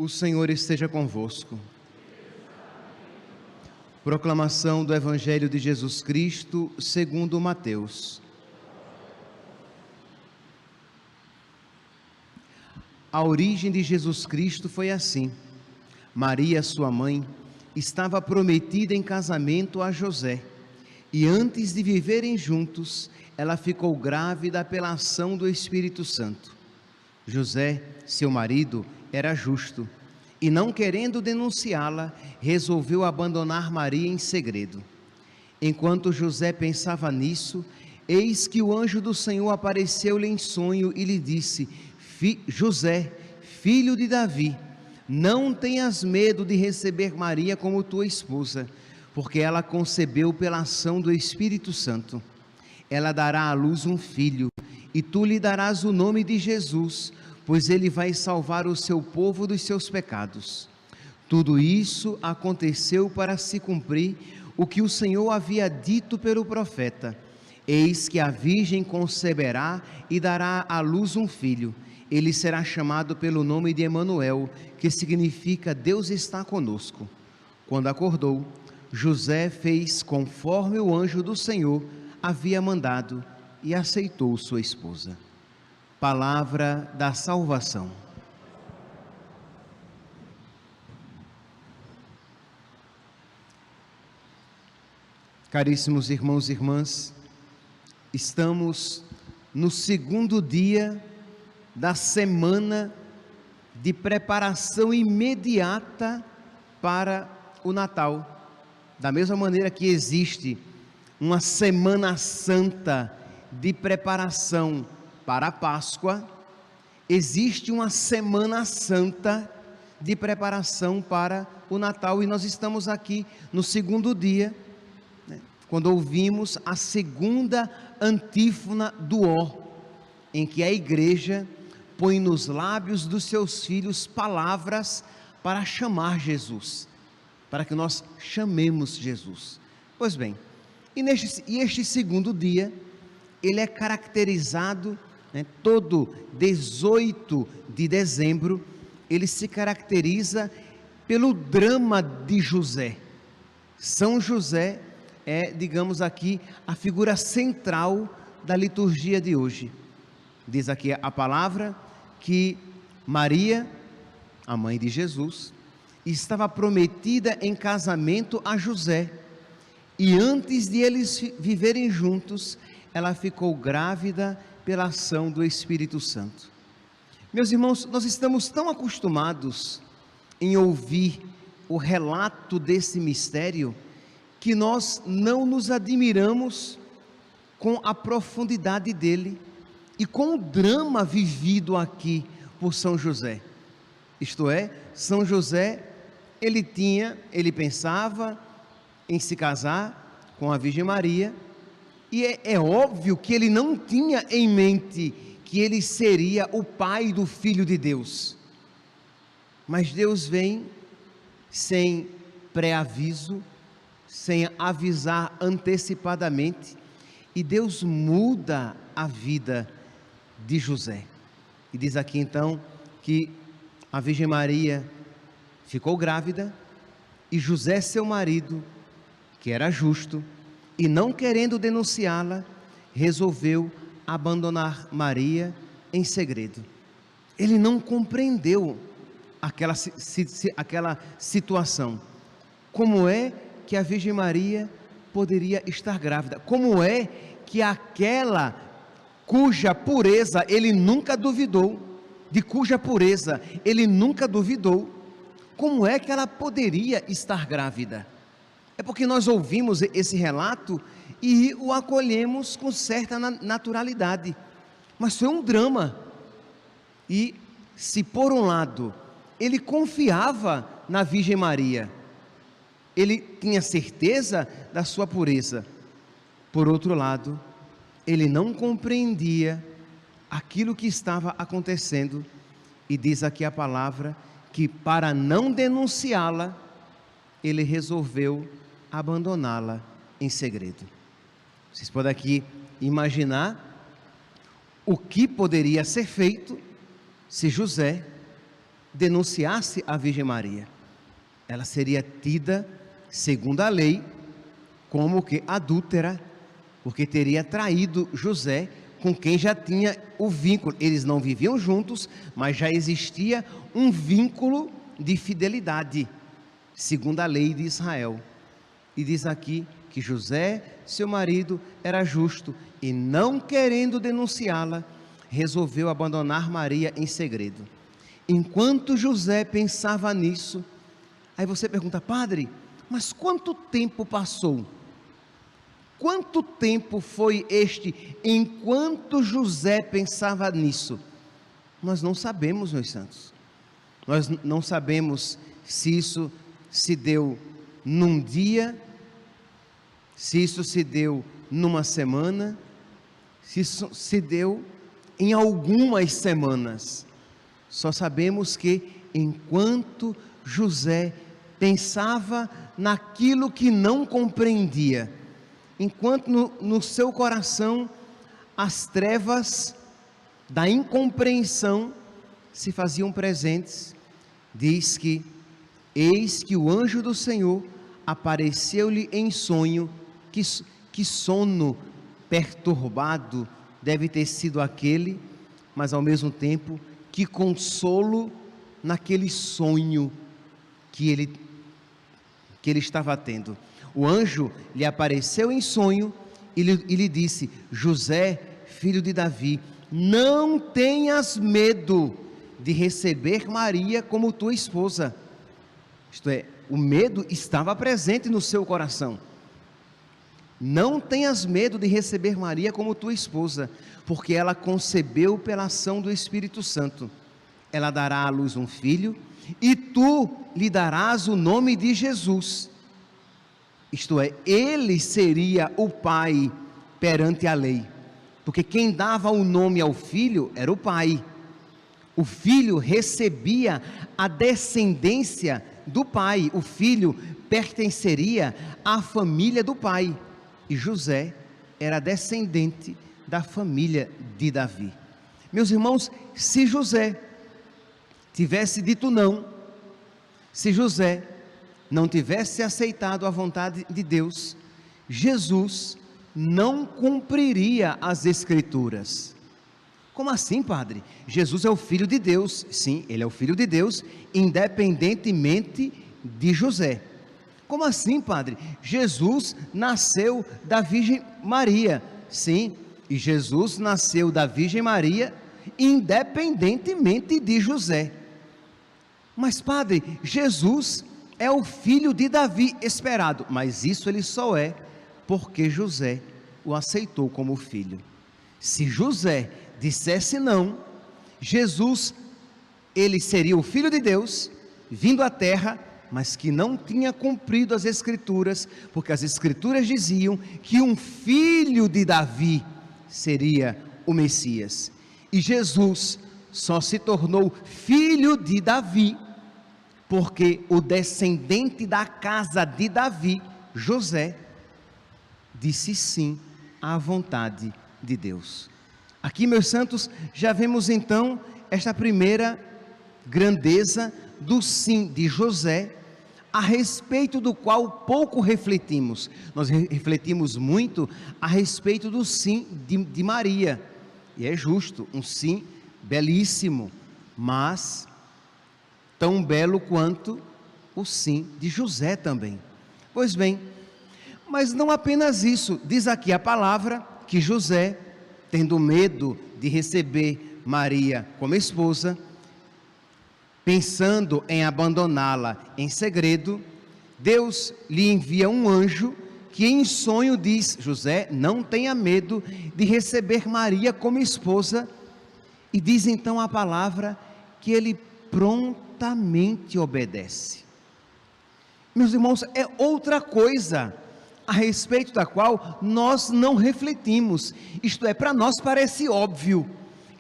O Senhor esteja convosco. Proclamação do Evangelho de Jesus Cristo segundo Mateus. A origem de Jesus Cristo foi assim. Maria, sua mãe, estava prometida em casamento a José, e antes de viverem juntos, ela ficou grávida pela ação do Espírito Santo. José, seu marido, era justo, e não querendo denunciá-la, resolveu abandonar Maria em segredo. Enquanto José pensava nisso, eis que o anjo do Senhor apareceu-lhe em sonho e lhe disse: José, filho de Davi, não tenhas medo de receber Maria como tua esposa, porque ela concebeu pela ação do Espírito Santo. Ela dará à luz um filho, e tu lhe darás o nome de Jesus, pois ele vai salvar o seu povo dos seus pecados. Tudo isso aconteceu para se cumprir o que o Senhor havia dito pelo profeta: eis que a virgem conceberá e dará à luz um filho. Ele será chamado pelo nome de Emanuel, que significa Deus está conosco. Quando acordou, José fez conforme o anjo do Senhor havia mandado e aceitou sua esposa. Palavra da salvação. Caríssimos irmãos e irmãs, estamos no segundo dia da semana de preparação imediata para o Natal. Da mesma maneira que existe uma Semana Santa de preparação para a Páscoa, existe uma Semana Santa de preparação para o Natal, e nós estamos aqui no segundo dia, quando ouvimos a segunda antífona do Ó, em que a igreja põe nos lábios dos seus filhos palavras para chamar Jesus, para que nós chamemos Jesus. Pois bem, este segundo dia, ele é caracterizado, todo 18 de dezembro, ele se caracteriza pelo drama de José. São José é, digamos aqui, a figura central da liturgia de hoje. Diz aqui a palavra que Maria, a mãe de Jesus, estava prometida em casamento a José, e antes de eles viverem juntos, ela ficou grávida pela ação do Espírito Santo. Meus irmãos, nós estamos tão acostumados em ouvir o relato desse mistério, que nós não nos admiramos com a profundidade dele e com o drama vivido aqui por São José. Isto é, São José, ele pensava em se casar com a Virgem Maria, e é óbvio que ele não tinha em mente que ele seria o pai do Filho de Deus. Mas Deus vem sem pré-aviso, sem avisar antecipadamente, e Deus muda a vida de José. E diz aqui então que a Virgem Maria ficou grávida, e José, seu marido, que era justo, e não querendo denunciá-la, resolveu abandonar Maria em segredo. Ele não compreendeu aquela situação. Como é que a Virgem Maria poderia estar grávida? Como é que aquela cuja pureza ele nunca duvidou, como é que ela poderia estar grávida? É porque nós ouvimos esse relato e o acolhemos com certa naturalidade, mas foi um drama. E se por um lado ele confiava na Virgem Maria, ele tinha certeza da sua pureza, por outro lado, ele não compreendia aquilo que estava acontecendo, e diz aqui a palavra que, para não denunciá-la, ele resolveu abandoná-la em segredo. Vocês podem aqui imaginar o que poderia ser feito se José, denunciasse a Virgem Maria, ela seria tida, segundo a lei, como que adúltera, porque teria traído José, com quem já tinha o vínculo. Eles não viviam juntos, mas já existia um vínculo de fidelidade, segundo a lei de Israel. E diz aqui que José, seu marido, era justo e, não querendo denunciá-la, resolveu abandonar Maria em segredo. Enquanto José pensava nisso, aí você pergunta: padre, mas quanto tempo passou? Quanto tempo foi este enquanto José pensava nisso? Nós não sabemos, meus santos. Nós não sabemos se isso se deu num dia, se isso se deu numa semana, se isso se deu em algumas semanas. Só sabemos que enquanto José pensava naquilo que não compreendia, enquanto no seu coração as trevas da incompreensão se faziam presentes, diz que: eis que o anjo do Senhor apareceu-lhe em sonho. Que sono perturbado deve ter sido aquele, mas ao mesmo tempo, que consolo naquele sonho que ele estava tendo. O anjo lhe apareceu em sonho e lhe disse: José, filho de Davi, não tenhas medo de receber Maria como tua esposa. Isto é, o medo estava presente no seu coração. Não tenhas medo de receber Maria como tua esposa, porque ela concebeu pela ação do Espírito Santo. Ela dará à luz um filho, e tu lhe darás o nome de Jesus. Isto é, ele seria o pai perante a lei, porque quem dava o nome ao filho era o pai. O filho recebia a descendência do pai, o filho pertenceria à família do pai, e José era descendente da família de Davi. Meus irmãos, se José tivesse dito não, se José não tivesse aceitado a vontade de Deus, Jesus não cumpriria as Escrituras. Como assim, padre? Jesus é o Filho de Deus. Sim, ele é o Filho de Deus, independentemente de José. Como assim, padre? Jesus nasceu da Virgem Maria. Sim, e Jesus nasceu da Virgem Maria, independentemente de José. Mas, padre, Jesus é o filho de Davi esperado, mas isso ele só é porque José o aceitou como filho. Se José dissesse não, Jesus, ele seria o Filho de Deus, vindo à terra, mas que não tinha cumprido as Escrituras, porque as Escrituras diziam que um filho de Davi seria o Messias, e Jesus só se tornou filho de Davi, porque o descendente da casa de Davi, José, disse sim à vontade de Deus. Aqui, meus santos, já vemos então esta primeira grandeza do sim de José, a respeito do qual pouco refletimos. Nós refletimos muito a respeito do sim de Maria, e é justo, um sim belíssimo, mas tão belo quanto o sim de José também. Pois bem, mas não apenas isso, diz aqui a palavra que José, tendo medo de receber Maria como esposa, pensando em abandoná-la em segredo, Deus lhe envia um anjo que em sonho diz: José, não tenha medo de receber Maria como esposa, e diz então a palavra que ele prontamente obedece. Meus irmãos, é outra coisa a respeito da qual nós não refletimos. Isto é, para nós parece óbvio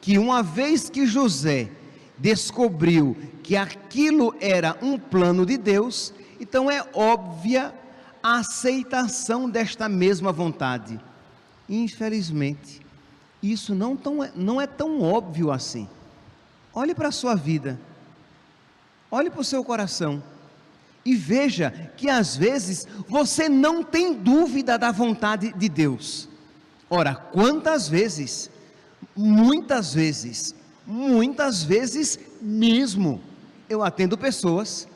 que uma vez que José descobriu que aquilo era um plano de Deus, então é óbvia a aceitação desta mesma vontade. Infelizmente, isso não é tão óbvio assim. Olhe para a sua vida. Olhe para o seu coração e veja que às vezes você não tem dúvida da vontade de Deus. Ora, quantas vezes, muitas vezes mesmo, eu atendo pessoas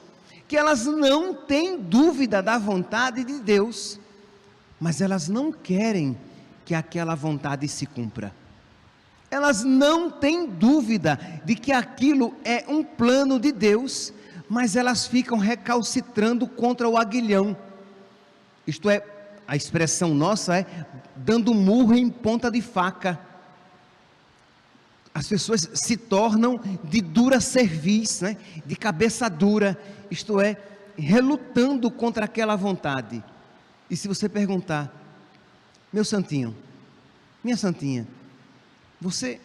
que elas não têm dúvida da vontade de Deus, mas elas não querem que aquela vontade se cumpra. Elas não têm dúvida de que aquilo é um plano de Deus, mas elas ficam recalcitrando contra o aguilhão. Isto é, a expressão nossa é dando murro em ponta de faca. As pessoas se tornam de dura cerviz, né? De cabeça dura, isto é, relutando contra aquela vontade. E se você perguntar, meu santinho, minha santinha, você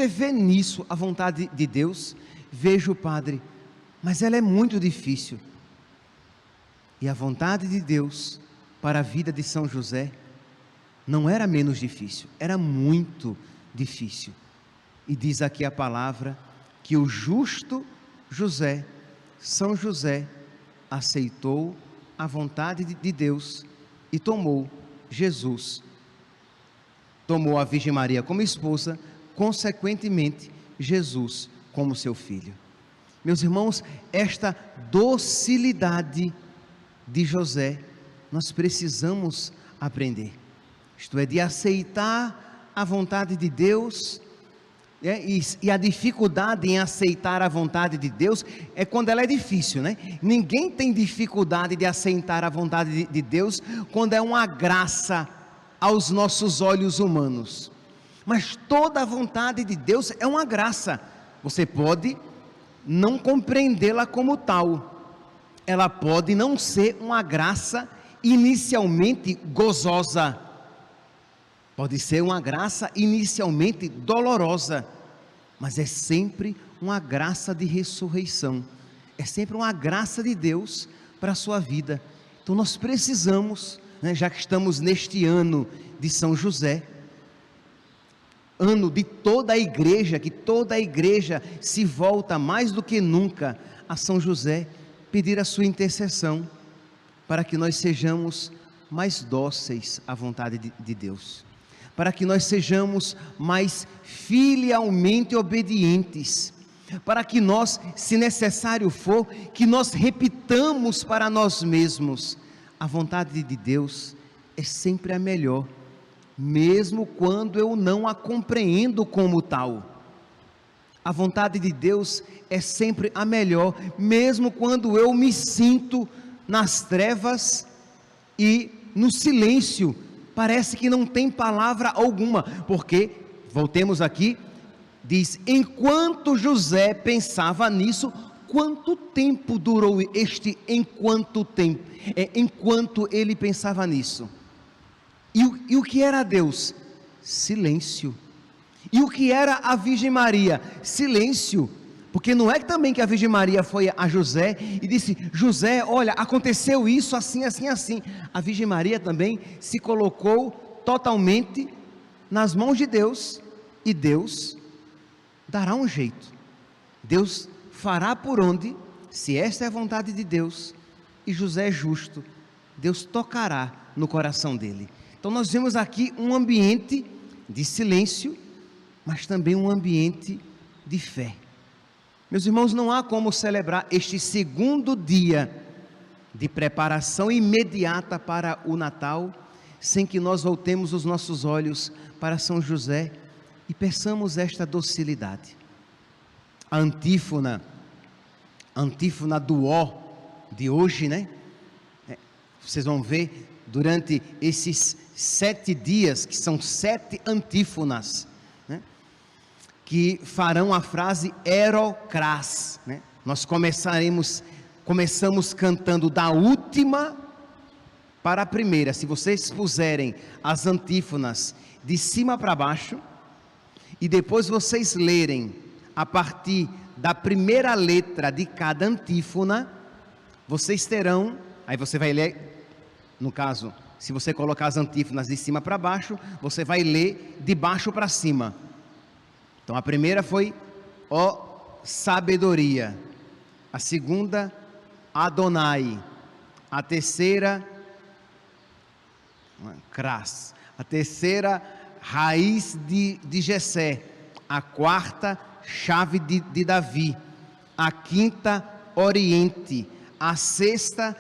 vê nisso a vontade de Deus? Vejo, Padre, mas ela é muito difícil. E a vontade de Deus para a vida de São José não era menos difícil, era muito difícil. E diz aqui a palavra que o justo José, São José, aceitou a vontade de Deus e tomou Jesus, tomou a Virgem Maria como esposa, consequentemente Jesus como seu filho. Meus irmãos, esta docilidade de José nós precisamos aprender, isto é, de aceitar a vontade de Deus. E a dificuldade em aceitar a vontade de Deus é quando ela é difícil, né? Ninguém tem dificuldade de aceitar a vontade de Deus quando é uma graça aos nossos olhos humanos. Mas toda a vontade de Deus é uma graça. Você pode não compreendê-la como tal. Ela pode não ser uma graça inicialmente gozosa. Pode ser uma graça inicialmente dolorosa, mas é sempre uma graça de ressurreição, é sempre uma graça de Deus para a sua vida. Então nós precisamos, né, já que estamos neste ano de São José, ano de toda a igreja, que toda a igreja se volta mais do que nunca a São José, pedir a sua intercessão, para que nós sejamos mais dóceis à vontade de Deus, para que nós sejamos mais filialmente obedientes, para que nós, se necessário for, que nós repitamos para nós mesmos: a vontade de Deus é sempre a melhor, mesmo quando eu não a compreendo como tal. A vontade de Deus é sempre a melhor, mesmo quando eu me sinto nas trevas e no silêncio, parece que não tem palavra alguma, porque, voltemos aqui, diz, enquanto José pensava nisso, quanto tempo durou este enquanto tempo? Enquanto ele pensava nisso. E o que era Deus? Silêncio. E o que era a Virgem Maria? Silêncio. Porque não é também que a Virgem Maria foi a José e disse: José, olha, aconteceu isso assim, assim, assim. A Virgem Maria também se colocou totalmente nas mãos de Deus, e Deus dará um jeito. Deus fará por onde, se esta é a vontade de Deus, e José é justo, Deus tocará no coração dele. Então nós vemos aqui um ambiente de silêncio, mas também um ambiente de fé. Meus irmãos, não há como celebrar este segundo dia de preparação imediata para o Natal, sem que nós voltemos os nossos olhos para São José e peçamos esta docilidade. A antífona do ó de hoje, né? Vocês vão ver durante esses 7 dias, que são 7 antífonas, né, que farão a frase erocrás, né? Nós começamos cantando da última para a primeira. Se vocês puserem as antífonas de cima para baixo, e depois vocês lerem a partir da primeira letra de cada antífona, vocês terão, aí você vai ler, no caso, se você colocar as antífonas de cima para baixo, você vai ler de baixo para cima. Então a primeira foi: ó sabedoria. A segunda, Adonai. A terceira, Cras. A terceira, raiz de Jessé. A quarta, chave de Davi. A quinta, Oriente. A sexta,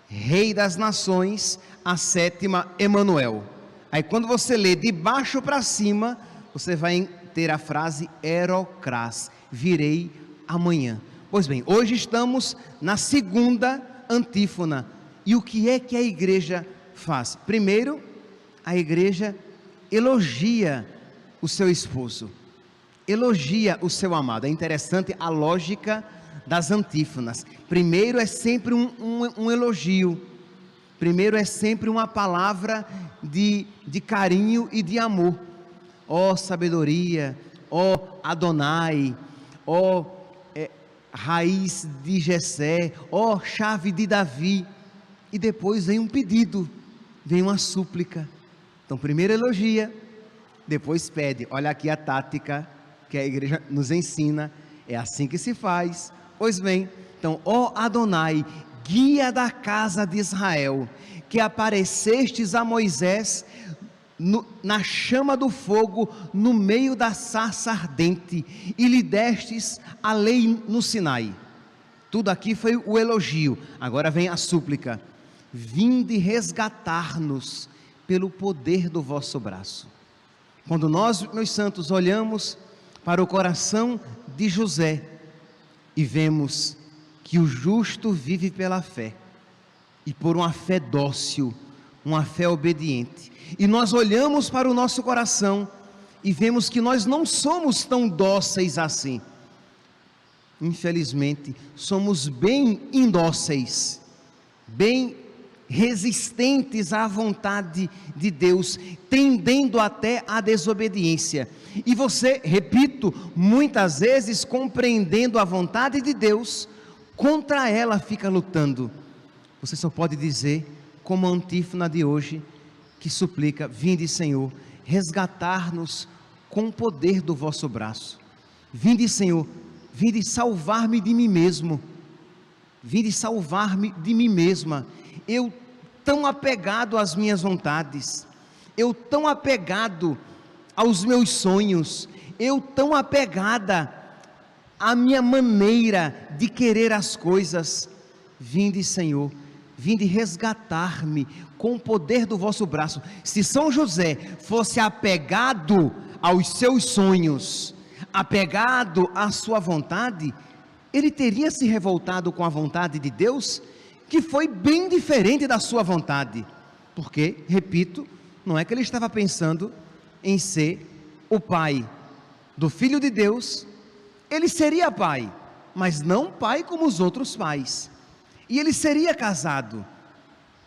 Rei das Nações. A sétima, Emanuel. Aí quando você lê de baixo para cima, você vai ter a frase Erocras, virei amanhã. Pois bem, hoje estamos na segunda antífona. E o que é que a igreja faz? Primeiro, a igreja elogia o seu esposo, elogia o seu amado. É interessante a lógica das antífonas. Primeiro é sempre um elogio, primeiro é sempre uma palavra de carinho e de amor. Ó sabedoria, ó Adonai, ó raiz de Jessé, ó chave de Davi. E depois vem um pedido, vem uma súplica. Então primeiro elogia, depois pede. Olha aqui a tática que a igreja nos ensina, é assim que se faz. Pois bem, então, ó Adonai, guia da casa de Israel, que aparecestes a Moisés na chama do fogo, no meio da sarça ardente, e lhe destes a lei no Sinai. Tudo aqui foi o elogio, agora vem a súplica. Vinde resgatar-nos pelo poder do vosso braço. Quando nós, meus santos, olhamos para o coração de José e vemos que o justo vive pela fé, e por uma fé dócil, uma fé obediente, e nós olhamos para o nosso coração e vemos que nós não somos tão dóceis assim. Infelizmente, somos bem indóceis, bem resistentes à vontade de Deus, tendendo até à desobediência. E você, repito, muitas vezes compreendendo a vontade de Deus, contra ela fica lutando. Você só pode dizer, como a antífona de hoje, que suplica: vinde, Senhor, resgatar-nos com o poder do vosso braço. Vinde, Senhor, vinde salvar-me de mim mesmo, vinde salvar-me de mim mesma. Eu tão apegado às minhas vontades, eu tão apegado aos meus sonhos, eu tão apegada à minha maneira de querer as coisas. Vinde, Senhor, vinde resgatar-me com o poder do vosso braço. Se São José fosse apegado aos seus sonhos, apegado à sua vontade, ele teria se revoltado com a vontade de Deus, que foi bem diferente da sua vontade. Porque, repito, não é que ele estava pensando em ser o pai do Filho de Deus. Ele seria pai, mas não pai como os outros pais. E ele seria casado,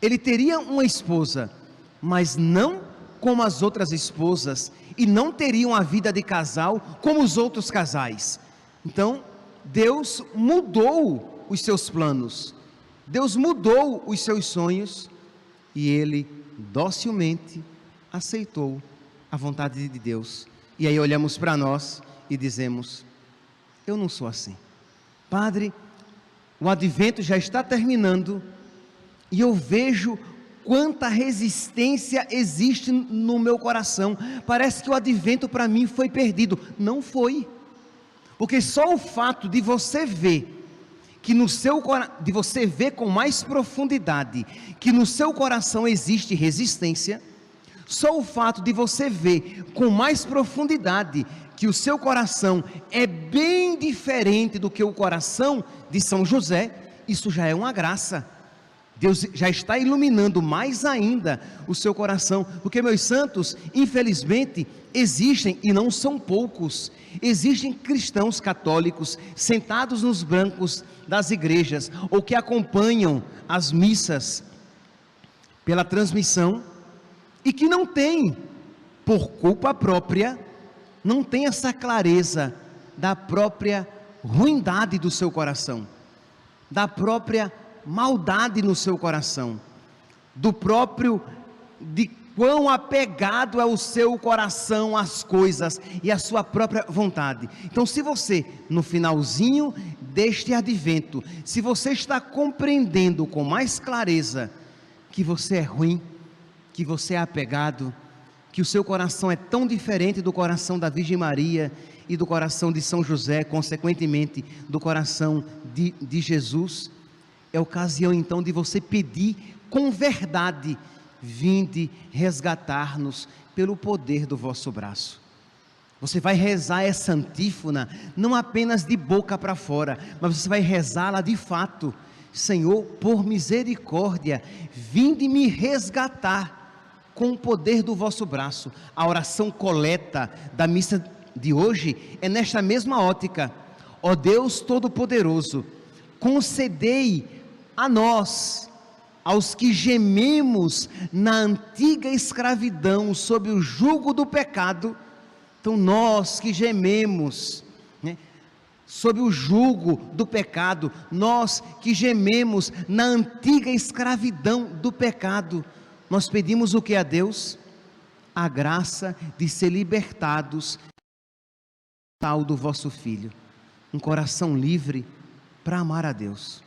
ele teria uma esposa, mas não como as outras esposas, e não teria uma vida de casal como os outros casais. Então, Deus mudou os seus planos, Deus mudou os seus sonhos, e ele docilmente aceitou a vontade de Deus. E aí olhamos para nós e dizemos: eu não sou assim. Padre, o advento já está terminando e eu vejo quanta resistência existe no meu coração. Parece que o advento para mim foi perdido. Não foi, porque só o fato de você ver que no seu de você ver com mais profundidade que no seu coração existe resistência, só o fato de você ver com mais profundidade que o seu coração é bem diferente do que o coração de São José, isso já é uma graça. Deus já está iluminando mais ainda o seu coração, porque, meus santos, infelizmente existem, e não são poucos, existem cristãos católicos sentados nos bancos das igrejas, ou que acompanham as missas pela transmissão, e que não têm, por culpa própria, não tem essa clareza da própria ruindade do seu coração, da própria maldade no seu coração, do próprio, de quão apegado é o seu coração às coisas e à sua própria vontade. Então, se você, no finalzinho deste advento, se você está compreendendo com mais clareza que você é ruim, que você é apegado, que o seu coração é tão diferente do coração da Virgem Maria e do coração de São José, consequentemente do coração de Jesus, é ocasião então de você pedir com verdade: vinde resgatar-nos pelo poder do vosso braço. Você vai rezar essa antífona não apenas de boca para fora, mas você vai rezá-la de fato: Senhor, por misericórdia, vinde me resgatar com o poder do vosso braço. A oração coleta da missa de hoje é nesta mesma ótica: ó Deus Todo-Poderoso, concedei a nós, aos que gememos na antiga escravidão sob o jugo do pecado. Então nós que gememos, né, sob o jugo do pecado, nós que gememos na antiga escravidão do pecado, nós pedimos o que a Deus? A graça de ser libertados tal do vosso Filho, um coração livre para amar a Deus,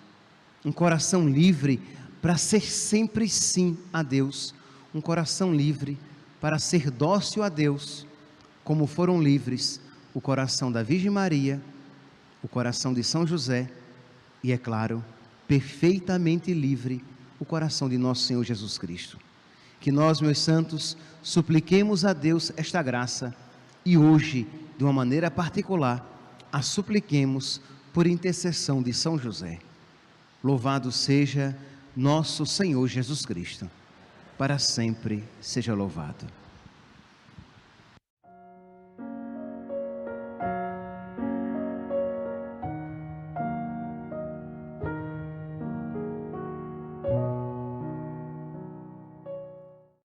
um coração livre para ser sempre sim a Deus, um coração livre para ser dócil a Deus, como foram livres o coração da Virgem Maria, o coração de São José e, é claro, perfeitamente livre o coração de nosso Senhor Jesus Cristo. Que nós, meus santos, supliquemos a Deus esta graça e hoje, de uma maneira particular, a supliquemos por intercessão de São José. Louvado seja nosso Senhor Jesus Cristo, para sempre seja louvado.